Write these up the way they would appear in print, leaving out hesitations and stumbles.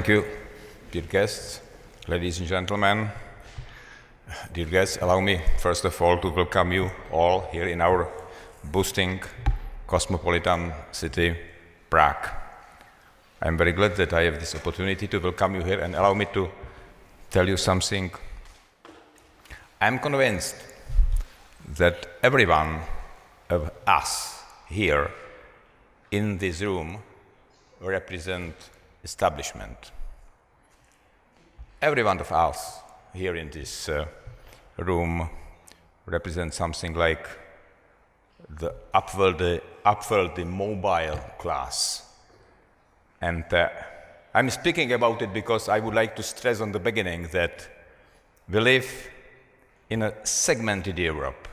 Thank you, dear guests, ladies and gentlemen. Dear guests, allow me first of all to welcome you all here in our boosting cosmopolitan city, Prague. I'm very glad that I have this opportunity to welcome you here, and allow me to tell you something. I'm convinced that every one of us here in this room represent establishment. Every one of us here in this room represents something like the upwardly mobile class. And I'm speaking about it because I would like to stress on the beginning that we live in a segmented Europe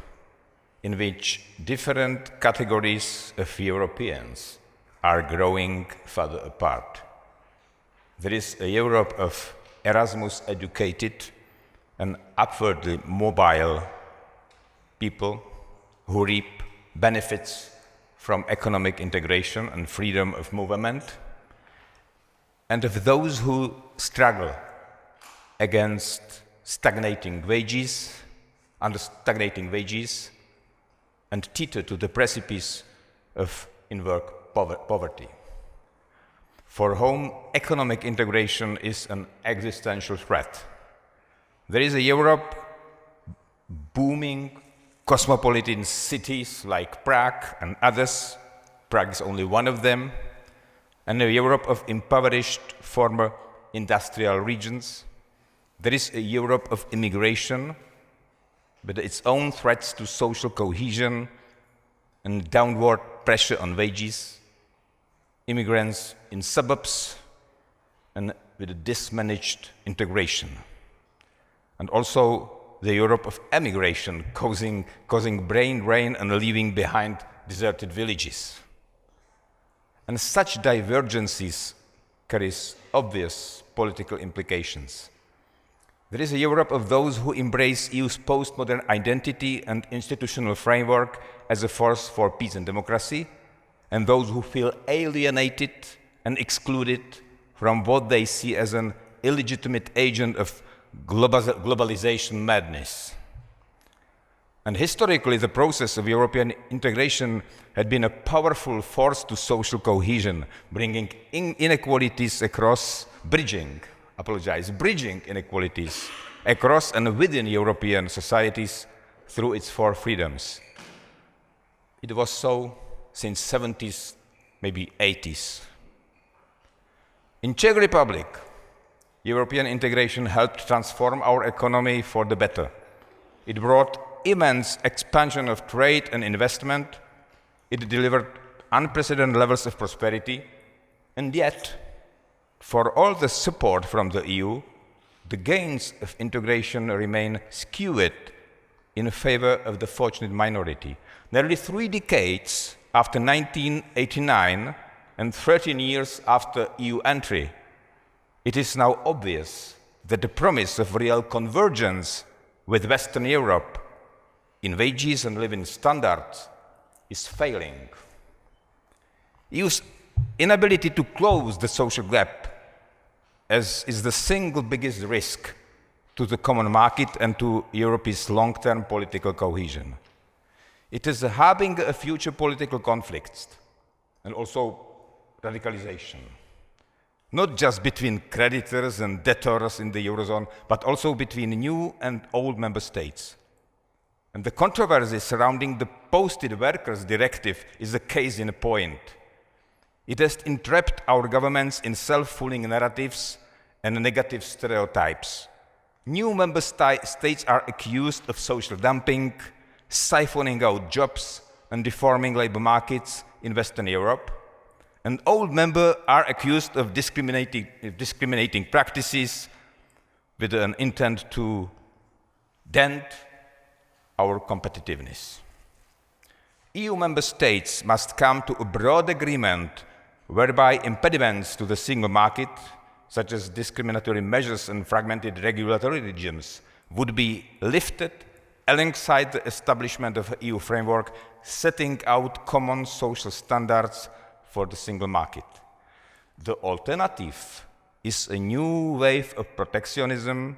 in which different categories of Europeans are growing further apart. There is a Europe of Erasmus-educated and upwardly mobile people who reap benefits from economic integration and freedom of movement, and of those who struggle against stagnating wages and teeter to the precipice of in-work poverty, for whom economic integration is an existential threat. There is a Europe booming cosmopolitan cities like Prague and others. Prague is only one of them. And a Europe of impoverished former industrial regions. There is a Europe of immigration with its own threats to social cohesion and downward pressure on wages. Immigrants in suburbs and with a dismanaged integration. And also the Europe of emigration causing brain drain and leaving behind deserted villages. And such divergences carries obvious political implications. There is a Europe of those who embrace EU's postmodern identity and institutional framework as a force for peace and democracy, and those who feel alienated and excluded from what they see as an illegitimate agent of globalization madness. And historically, the process of European integration had been a powerful force to social cohesion, bringing inequalities across, bridging inequalities across and within European societies through its four freedoms. It was so since 70s, maybe 80s. In Czech Republic, European integration helped transform our economy for the better. It brought immense expansion of trade and investment. It delivered unprecedented levels of prosperity. And yet, for all the support from the EU, the gains of integration remain skewed in favor of the fortunate minority. Nearly 3 decades after 1989 and 13 years after EU entry, it is now obvious that the promise of real convergence with Western Europe in wages and living standards is failing. EU's inability to close the social gap is the single biggest risk to the common market and to Europe's long-term political cohesion. It is a harbinger of future political conflicts and also radicalisation, not just between creditors and debtors in the Eurozone, but also between new and old member states. And the controversy surrounding the Posted Workers Directive is a case in point. It has entrapped our governments in self-fulfilling narratives and negative stereotypes. New member states are accused of social dumping, siphoning out jobs and deforming labor markets in Western Europe. And old members are accused of discriminating practices with an intent to dent our competitiveness. EU member states must come to a broad agreement whereby impediments to the single market, such as discriminatory measures and fragmented regulatory regimes, would be lifted alongside the establishment of an EU framework setting out common social standards for the single market. The alternative is a new wave of protectionism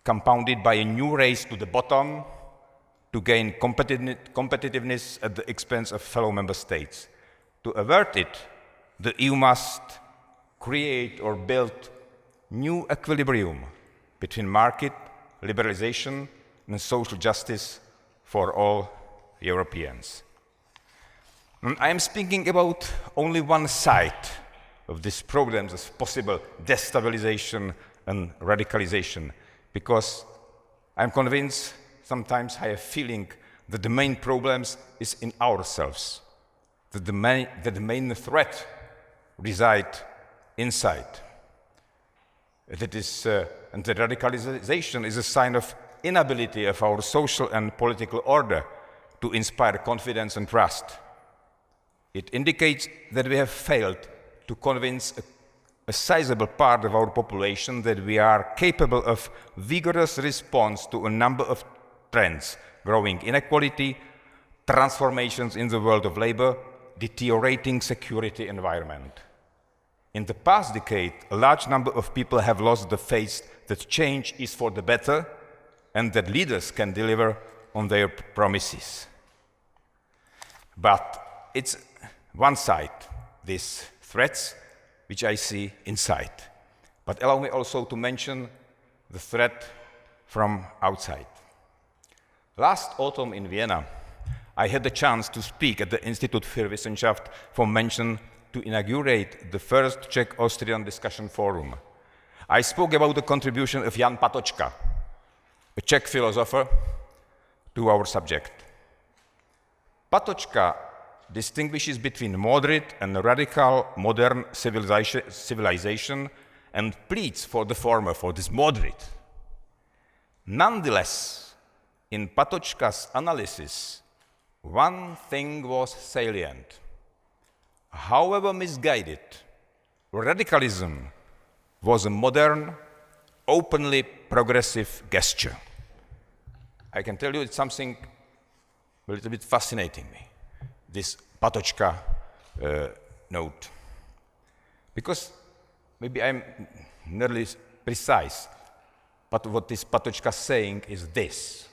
compounded by a new race to the bottom to gain competitiveness at the expense of fellow member states. To avert it, the EU must create or build new equilibrium between market, liberalization, and social justice for all Europeans. And I am speaking about only one side of these problems of possible destabilization and radicalization, because I'm convinced, sometimes I have a feeling, that the main problems is in ourselves, that the main threat resides inside. That is, and the radicalization is a sign of inability of our social and political order to inspire confidence and trust. It indicates that we have failed to convince a sizable part of our population that we are capable of vigorous response to a number of trends: growing inequality, transformations in the world of labor, deteriorating security environment. In the past decade, a large number of people have lost the faith that change is for the better and that leaders can deliver on their promises. But it's one side, these threats, which I see inside. But allow me also to mention the threat from outside. Last autumn in Vienna, I had the chance to speak at the Institute für Wissenschaft for Menschen to inaugurate the first Czech-Austrian discussion forum. I spoke about the contribution of Jan Patočka, a Czech philosopher, to our subject. Patočka distinguishes between moderate and radical modern civilization and pleads for the former, for this moderate. Nonetheless, in Patočka's analysis, one thing was salient. However misguided, radicalism was a modern, openly progressive gesture. I can tell you it's something a little bit fascinating me, this Patočka note. Because maybe I'm nearly precise, but what this Patočka is saying is this.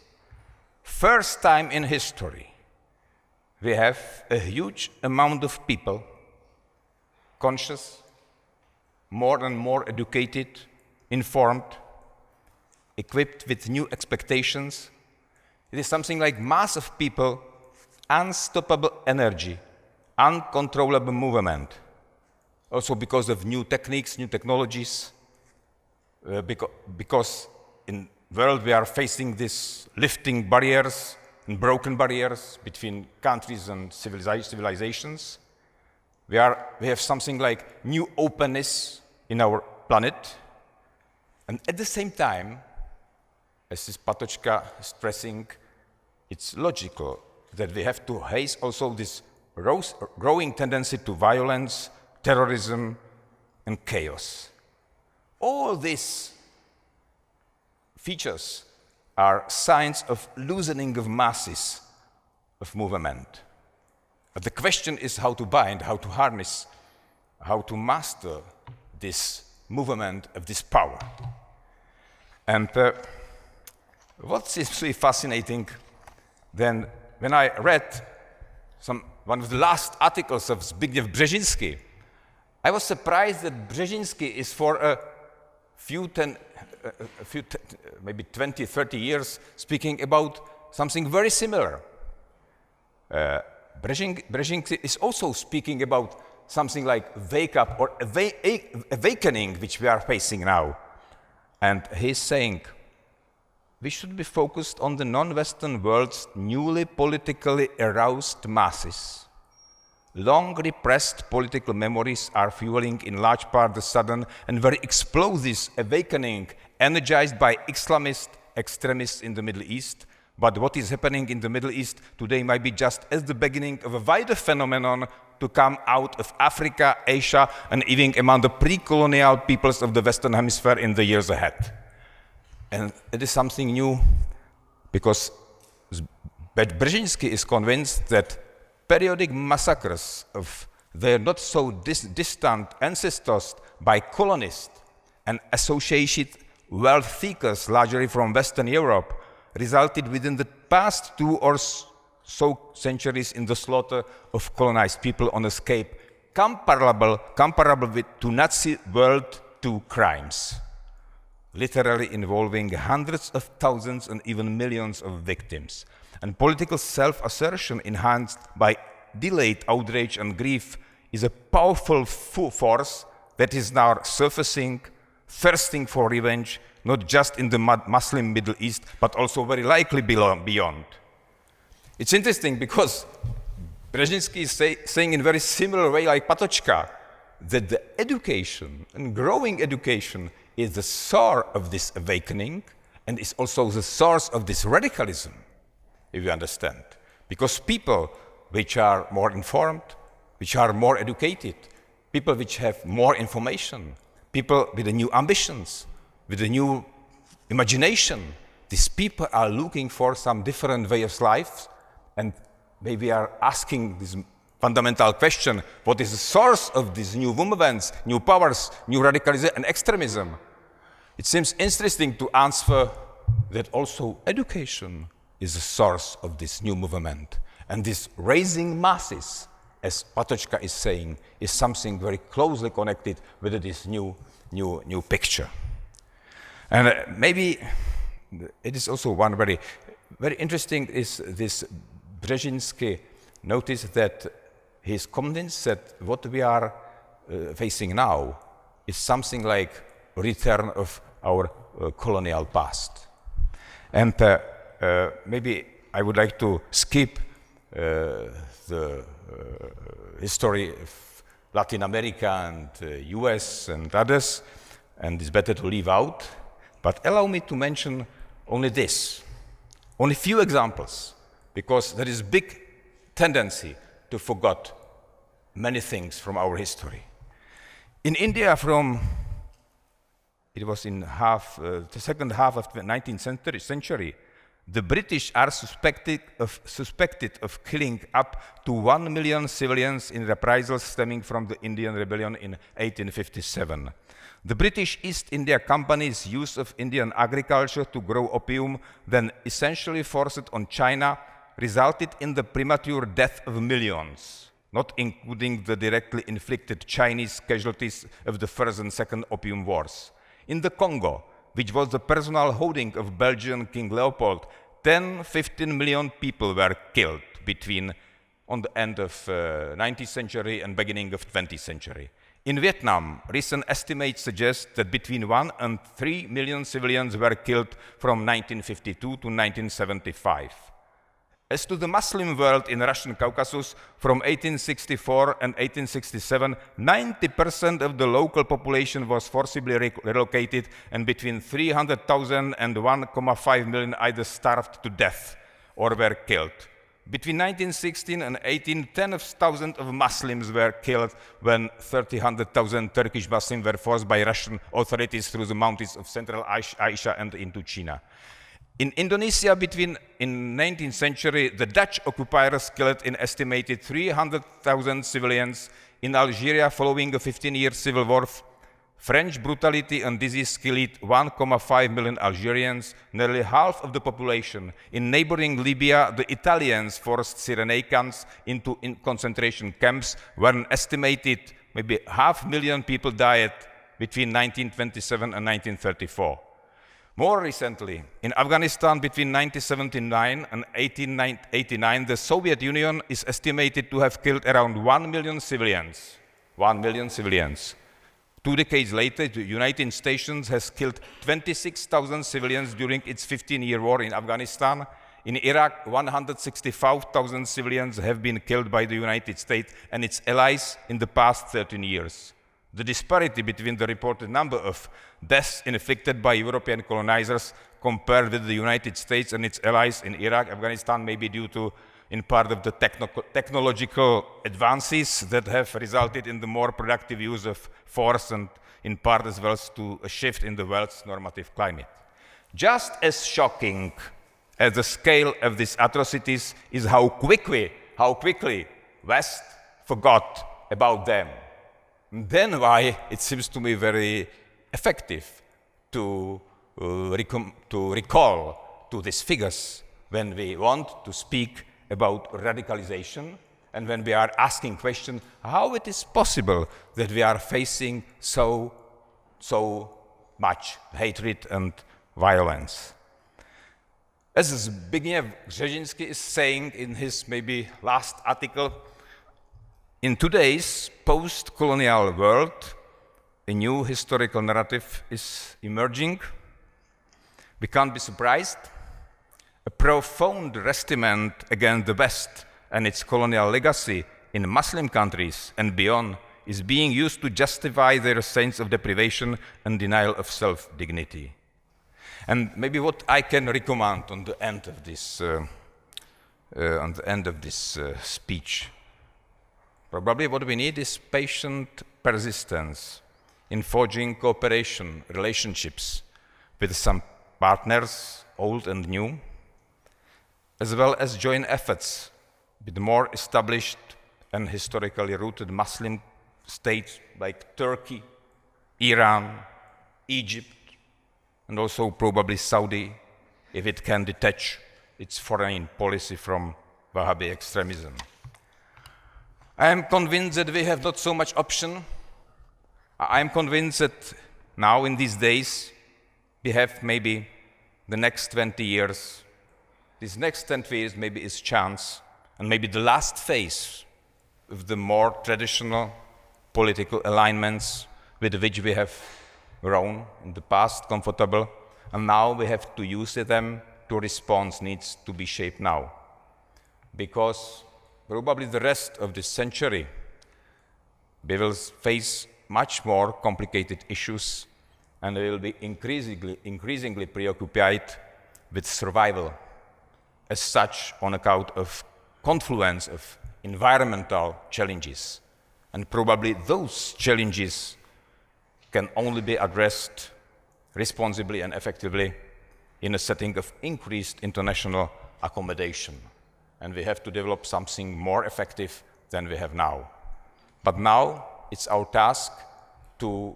First time in history, we have a huge amount of people, conscious, more and more educated, informed, equipped with new expectations. It is something like mass of people, unstoppable energy, uncontrollable movement. Also because of new techniques, new technologies, because in the world we are facing these lifting barriers and broken barriers between countries and civilizations. We have something like new openness in our planet. And at the same time, as this Patočka is stressing, it's logical that we have to face also this growing tendency to violence, terrorism, and chaos. All these features are signs of loosening of masses of movement. But the question is how to bind, how to harness, how to master this movement of this power. And what seems to be fascinating, then when I read one of the last articles of Zbigniew Brzezinski, I was surprised that Brzezinski is for a few maybe 20, 30 years speaking about something very similar. Brzezinski is also speaking about something like wake up or awakening which we are facing now. And he's saying, we should be focused on the non-Western world's newly politically aroused masses. Long repressed political memories are fueling in large part the sudden and very explosive awakening energized by Islamist extremists in the Middle East. But what is happening in the Middle East today might be just as the beginning of a wider phenomenon to come out of Africa, Asia, and even among the pre-colonial peoples of the Western Hemisphere in the years ahead. And it is something new because Brzezinski is convinced that periodic massacres of their not so distant ancestors by colonists and associated wealth seekers, largely from Western Europe, resulted within the past 2 or so centuries in the slaughter of colonized people on a scale comparable to Nazi World II crimes, literally involving hundreds of thousands and even millions of victims. And political self-assertion enhanced by delayed outrage and grief is a powerful force that is now surfacing, thirsting for revenge, not just in the Muslim Middle East, but also very likely beyond. It's interesting because Brzezinski is saying in a very similar way like Patočka, that the education and growing education is the source of this awakening and is also the source of this radicalism, if you understand. Because people which are more informed, which are more educated, people which have more information, people with the new ambitions, with the new imagination, these people are looking for some different way of life, and maybe are asking this fundamental question, what is the source of these new movements, new powers, new radicalism and extremism? It seems interesting to answer that also education is the source of this new movement. And this raising masses, as Patočka is saying, is something very closely connected with this new picture. And maybe it is also one very interesting is this Brzezinski noticed that he is convinced that what we are facing now is something like a return of our colonial past. And maybe I would like to skip the history of Latin America and US and others, and it's better to leave out, but allow me to mention only this, only few examples, because there is big tendency to forget many things from our history. In India, it was in the second half of the 19th century, the British are suspected of killing up to 1 million civilians in reprisals stemming from the Indian Rebellion in 1857. The British East India Company's use of Indian agriculture to grow opium, then essentially forced on China, resulted in the premature death of millions, not including the directly inflicted Chinese casualties of the First and Second Opium Wars. In the Congo, which was the personal holding of Belgian King Leopold, 10-15 million people were killed on the end of 19th century and beginning of 20th century. In Vietnam, recent estimates suggest that between 1 and 3 million civilians were killed from 1952 to 1975. As to the Muslim world in Russian Caucasus, from 1864 and 1867, 90% of the local population was forcibly relocated, and between 300,000 and 1.5 million either starved to death or were killed. Between 1916 and 18, tens of thousands of Muslims were killed when 300,000 Turkish Muslims were forced by Russian authorities through the mountains of Central Asia and into China. In Indonesia, in 19th century, the Dutch occupiers killed an estimated 300,000 civilians. In Algeria, following a 15-year civil war, French brutality and disease killed 1.5 million Algerians, nearly half of the population. In neighboring Libya, the Italians forced Cyrenaians into concentration camps, where an estimated maybe 500,000 people died between 1927 and 1934. More recently, in Afghanistan between 1979 and 1889, the Soviet Union is estimated to have killed around 1 million civilians. 1 million civilians. 2 decades later, the United States has killed 26,000 civilians during its 15-year war in Afghanistan. In Iraq, 165,000 civilians have been killed by the United States and its allies in the past 13 years. The disparity between the reported number of deaths inflicted by European colonizers compared with the United States and its allies in Iraq, Afghanistan may be due to, in part, of the technological advances that have resulted in the more productive use of force, and in part as well to a shift in the world's normative climate. Just as shocking as the scale of these atrocities is how quickly West forgot about them. Then why it seems to me very effective to recall to these figures when we want to speak about radicalization and when we are asking questions how it is possible that we are facing so much hatred and violence. As Zbigniew Brzezinski is saying in his maybe last article, in today's post-colonial world, a new historical narrative is emerging. We can't be surprised. A profound resentment against the West and its colonial legacy in Muslim countries and beyond is being used to justify their sense of deprivation and denial of self-dignity. And maybe what I can recommend on the end of this speech, probably what we need is patient persistence in forging cooperation relationships with some partners, old and new, as well as joint efforts with more established and historically rooted Muslim states like Turkey, Iran, Egypt, and also probably Saudi, if it can detach its foreign policy from Wahhabi extremism. I am convinced that we have not so much option. I am convinced that now in these days we have maybe the next 20 years. This next 20 years maybe is chance and maybe the last phase of the more traditional political alignments with which we have grown in the past, comfortable, and now we have to use them to respond needs to be shaped now. Because probably the rest of this century we will face much more complicated issues and we will be increasingly preoccupied with survival as such on account of confluence of environmental challenges. And probably those challenges can only be addressed responsibly and effectively in a setting of increased international accommodation. And we have to develop something more effective than we have now. But now it's our task to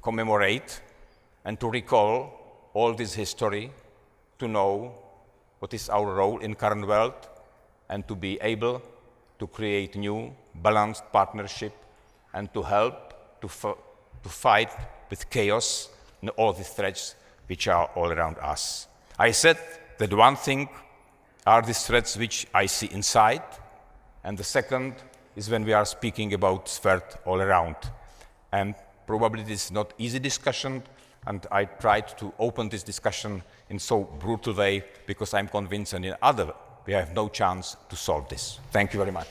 commemorate and to recall all this history, to know what is our role in current world, and to be able to create new balanced partnership and to help to fight with chaos and all the threats which are all around us. I said that one thing are the threats which I see inside, and the second is when we are speaking about threat all around. And probably this is not easy discussion, and I tried to open this discussion in so brutal way because I'm convinced and in other we have no chance to solve this. Thank you very much.